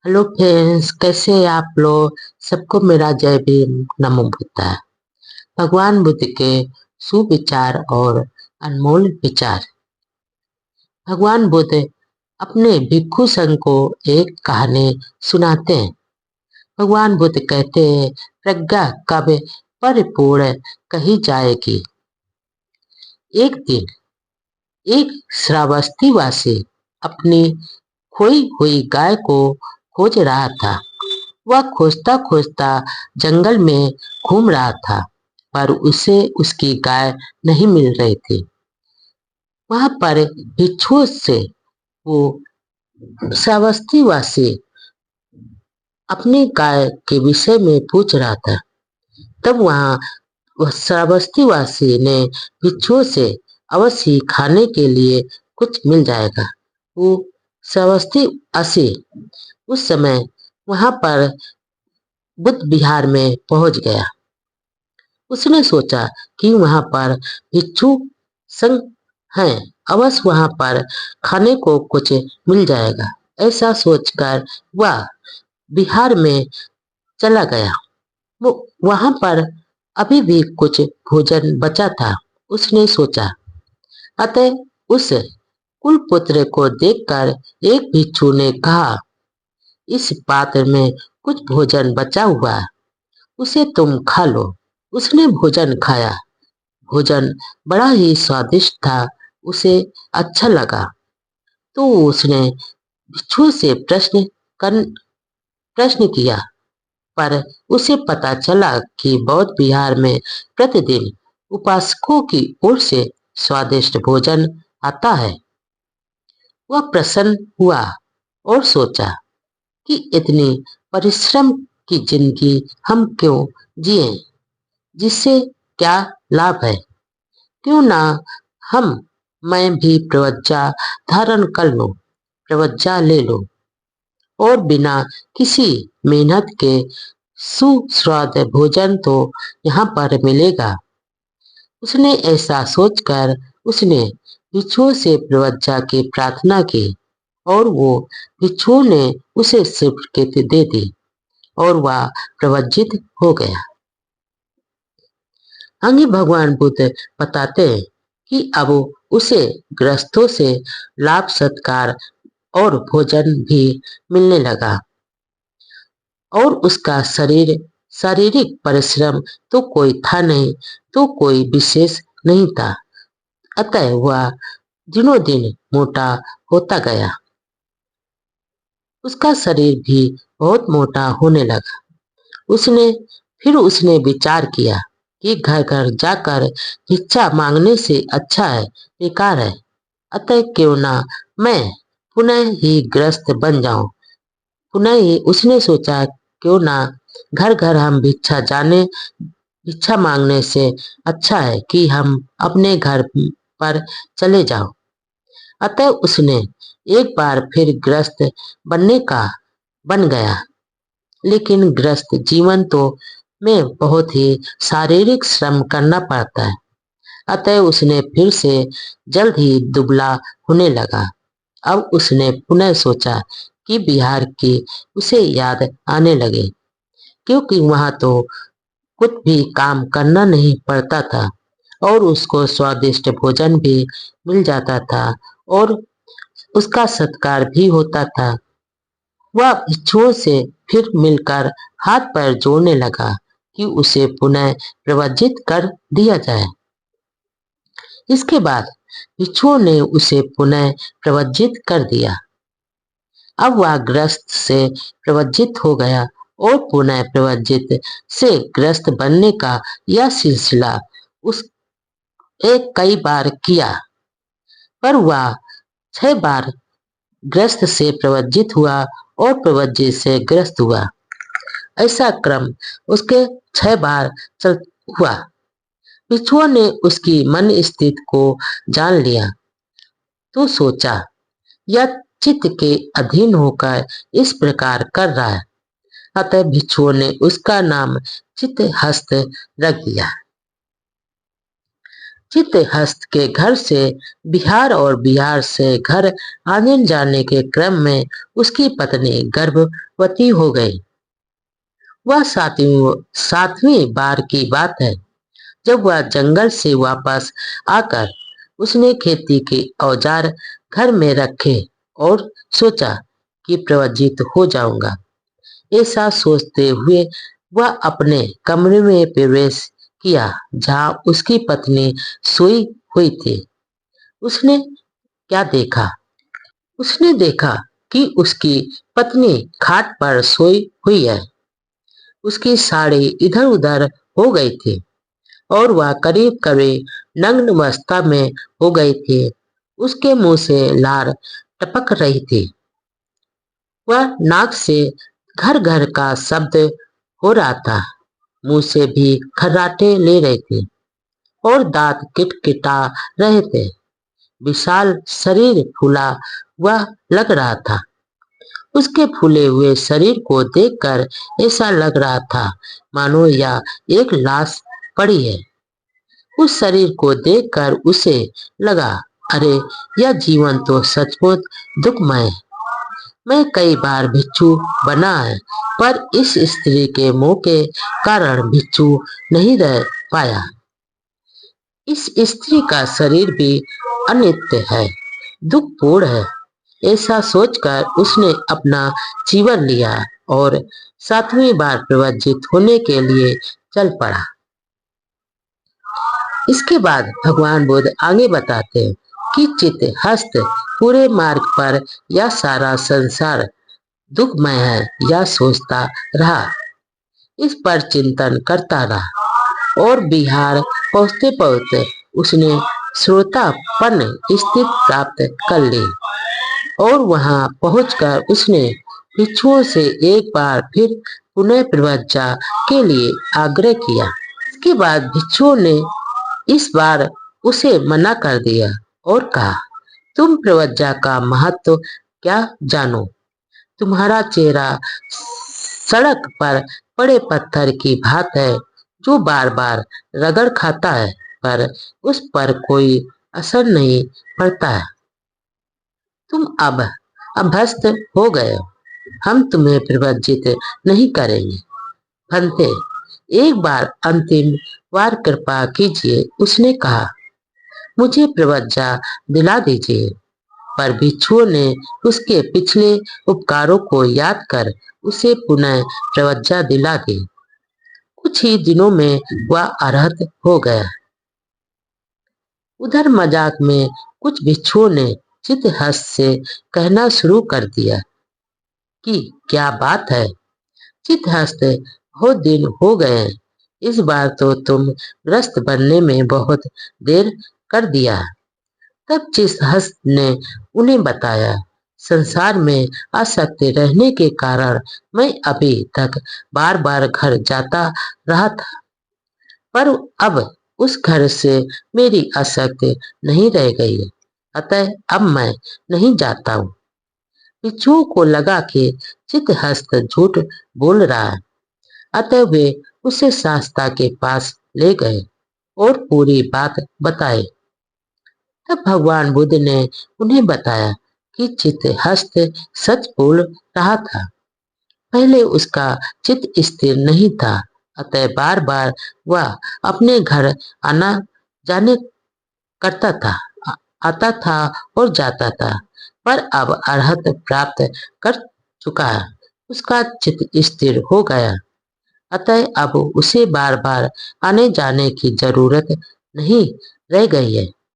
Hello friends, कैसे हैं आप लोग। सबको मेरा जय भीम, नमो बुद्धाय। भगवान बुद्ध के सुविचार और अनमोल विचार। भगवान बुद्ध अपने भिक्षु संघ को एक कहानी सुनाते हैं। भगवान बुद्ध कहते हैं, प्रज्ञा कब परिपूर्ण कही जाएगी। एक दिन एक श्रावस्ती वासी अपनी खोई हुई गाय को खोज रहा था। वह खोजता खोजता जंगल में घूम रहा था, पर उसे उसकी गाय नहीं मिल रही थी। वहां पर भिक्षुओं से वो श्रावस्तीवासी अपनी गाय के विषय में पूछ रहा था। तब वहां वह श्रावस्तीवासी ने भिक्षुओं से अवश्य ही खाने के लिए कुछ मिल जाएगा। वो श्रावस्तीवासी उस समय वहां पर बुद्ध विहार में पहुंच गया। उसने सोचा कि वहां पर भिक्षु संघ हैं, अवश्य वहां पर खाने को कुछ मिल जाएगा। ऐसा सोचकर वह बिहार में चला गया। वो वहां पर अभी भी कुछ भोजन बचा था। उसने सोचा, अतः उस कुलपुत्र को देखकर एक भिक्षु ने कहा, इस पात्र में कुछ भोजन बचा हुआ है, उसे तुम खा लो। उसने भोजन खाया। भोजन बड़ा ही स्वादिष्ट था। उसे अच्छा लगा तो उसने भिक्षु से प्रश्न किया, पर उसे पता चला कि बौद्ध विहार में प्रतिदिन उपासकों की ओर से स्वादिष्ट भोजन आता है। वह प्रसन्न हुआ और सोचा कि इतनी परिश्रम की जिंदगी हम क्यों जिए, जिससे क्या लाभ है। क्यों ना हम मैं भी प्रवज्जा धारण कर लूं, प्रवज्जा ले लूं और बिना किसी मेहनत के सुस्वाद भोजन तो यहाँ पर मिलेगा। उसने ऐसा सोचकर उसने भिक्षुओं से प्रवज्जा की प्रार्थना की और वो भिक्षुओं ने उसे स्वीकृति दे दी और वह प्रवज्जित हो गया। आगे भगवान बुद्ध बताते हैं कि अब उसे गृहस्थों से लाभ सत्कार और भोजन भी मिलने लगा और उसका शारीरिक परिश्रम तो कोई था नहीं, तो कोई विशेष नहीं था। अतः वह दिनों दिन मोटा होता गया। उसका शरीर भी बहुत मोटा होने लगा। उसने विचार किया कि घर घर जाकर भिक्षा मांगने से अच्छा है, बेकार है। अतः क्यों ना मैं पुनः ही गृहस्थ बन जाऊं। पुनः ही उसने सोचा, क्यों ना घर घर हम भिक्षा मांगने से अच्छा है कि हम अपने घर पर चले जाओ। अतः उसने एक बार फिर गृहस्थ बनने का बन गया। लेकिन गृहस्थ जीवन तो में बहुत ही शारीरिक श्रम करना पड़ता है। अतः उसने फिर से जल्द ही दुबला होने लगा। अब उसने पुनः सोचा कि बिहार की उसे याद आने लगे, क्योंकि वहां तो कुछ भी काम करना नहीं पड़ता था और उसको स्वादिष्ट भोजन भी मिल जाता था और उसका सत्कार भी होता था। वह भिक्षुओं से फिर मिलकर हाथ पैर जोड़ने लगा कि उसे पुनः प्रवज्जित कर दिया जाए। इसके बाद भिक्षुओं ने उसे पुनः प्रवज्जित कर दिया। अब वह ग्रस्त से प्रवज्जित हो गया और पुनः प्रवज्जित से ग्रस्त बनने का यह सिलसिला उस एक कई बार किया, पर वह 6 बार ग्रस्त से प्रवज्जित हुआ और प्रवज्जित से ग्रस्त हुआ। ऐसा क्रम उसके 6 बार चल हुआ। भिक्षुओं ने उसकी मन स्थिति को जान लिया तो सोचा, यह चित्त के अधीन होकर इस प्रकार कर रहा है। अतः भिक्षुओं ने उसका नाम चित्तहस्त रख दिया। चित्तहस्त के घर से बिहार और बिहार से घर आने जाने के क्रम में उसकी पत्नी गर्भवती हो गई। वह सातवीं बार की बात है जब वह जंगल से वापस आकर उसने खेती के औजार घर में रखे और सोचा कि प्रवजित हो जाऊंगा। ऐसा सोचते हुए वह अपने कमरे में प्रवेश किया जहां उसकी पत्नी सोई हुई थी। उसने क्या देखा? उसने देखा कि उसकी पत्नी खाट पर सोई हुई है। उसकी साड़ी इधर उधर हो गई थी और वह करीब करीब नग्न अवस्था में हो गई थी। उसके मुंह से लार टपक रही थी। वह नाक से घर घर का शब्द हो रहा था। मुंह से भी खर्राटे ले रहे थे और दांत किटकिटा रहे थे। विशाल शरीर फूला हुआ लग रहा था। उसके फूले हुए शरीर को देखकर ऐसा लग रहा था मानो यह एक लाश पड़ी है। उस शरीर को देखकर उसे लगा, अरे यह जीवन तो सचमुच दुखमय है। मैं कई बार भिक्षु बना है पर इस स्त्री के मोह के कारण भिक्षु नहीं रह पाया। इस स्त्री का शरीर भी अनित्य है, दुखपूर्ण है। ऐसा सोचकर उसने अपना जीवन लिया और सातवीं बार प्रवजित होने के लिए चल पड़ा। इसके बाद भगवान बुद्ध आगे बताते हैं कि चित्तहस्त पूरे मार्ग पर यह सारा संसार दुखमय है यह सोचता रहा। इस पर चिंतन करता रहा और बिहार पहुंचते पहुंचते उसने श्रोतापन्न स्थिति प्राप्त कर ली और वहां पहुंचकर उसने भिक्षुओं से एक बार फिर पुनः प्रवज्जा के लिए आग्रह किया। इसके बाद भिक्षुओं ने इस बार उसे मना कर दिया और कहा, तुम प्रवज्जा का महत्व क्या जानो? तुम्हारा चेहरा सड़क पर पड़े पत्थर की भांत है जो बार बार रगड़ खाता है पर उस पर कोई असर नहीं पड़ता है। तुम अब अभ्यस्त हो गए हो। हम तुम्हें प्रवज्जित नहीं करेंगे। भंते, एक बार अंतिम बार कृपा कीजिए। उसने कहा, मुझे प्रवज्जा दिला दीजिए। पर भिक्षुओं ने उसके पिछले उपकारों को याद कर उसे पुनः प्रवज्जा दिला दी। कुछ ही दिनों में वह अरहत हो गया। उधर मजाक में कुछ भिक्षुओं ने चित्तहस्त से कहना शुरू कर दिया कि क्या बात है चित्तहस्त, बहुत दिन हो गए, इस बार तो तुम ग्रस्त बनने में बहुत देर कर दिया। तब चित्तहस्त ने उन्हें बताया, संसार में आसक्त रहने के कारण मैं अभी तक बार बार घर जाता रहा था पर अब उस घर से मेरी आसक्ति नहीं रह गई है, अतः अब मैं नहीं जाता हूँ। भिक्षुओं को लगा कि चित्तहस्त झूठ बोल रहा है, अतः वे उसे शास्ता के पास ले गए और पूरी बात बताए। तब भगवान बुद्ध ने उन्हें बताया कि चित्तहस्त सच बोल रहा था। पहले उसका चित्त स्थिर नहीं था, अतः बार बार वह अपने घर आना जाने करता था, आता था और जाता था। पर अब अरहत प्राप्त कर चुका है, उसका चित्त स्थिर हो गया, अतः अब उसे बार बार आने जाने की जरूरत नहीं रह गई है।